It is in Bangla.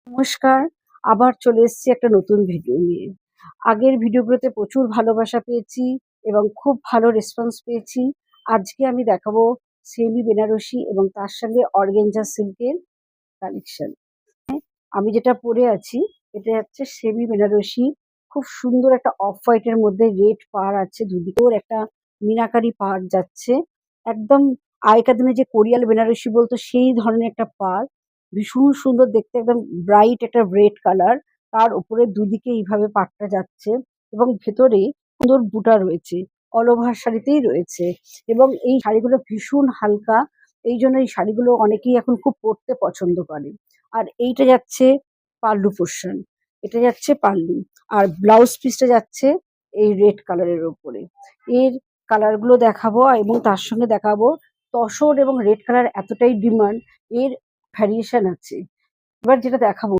নমস্কার। আবার চলে এসেছি একটা নতুন ভিডিও নিয়ে। আগের ভিডিওগুলোতে প্রচুর ভালোবাসা পেয়েছি এবং খুব ভালো রেসপন্স পেয়েছি। আজকে আমি দেখাবো সেমি বেনারসি এবং তার সঙ্গে অর্গানজা সিল্কের কালেকশন। আমি যেটা পরে আছি এটা হচ্ছে সেমি বেনারসি। খুব সুন্দর একটা অফ হোয়াইট এর মধ্যে রেড পাড় আছে, দুদিকে ওর একটা মিনাকারি পাড় যাচ্ছে। একদম আগেকার দিনে যে কোরিয়াল বেনারসি বলতো সেই ধরনের একটা পাড়। ভীষণ সুন্দর দেখতে, একদম ব্রাইট একটা রেড কালার। তার উপরে দুদিকে এইভাবে পাড়টা যাচ্ছে এবং ভেতরে সুন্দর বুটা রয়েছে। অল ওভার শাড়িতেই রয়েছে এবং এই শাড়িগুলো ভীষণ হালকা। এই জন্য এই শাড়িগুলো অনেকেই এখন খুব পরতে পছন্দ করে। আর এইটা যাচ্ছে পাল্লু পোর্শন, এটা যাচ্ছে পাল্লু। আর ব্লাউজ পিসটা যাচ্ছে এই রেড কালারের ওপরে। এর কালার গুলো দেখাবো এবং তার সঙ্গে দেখাবো তসর এবং রেড কালার এতটাই ডিমান্ড, এর ভ্যারিয়েশন আছে। এবার যেটা দেখাবো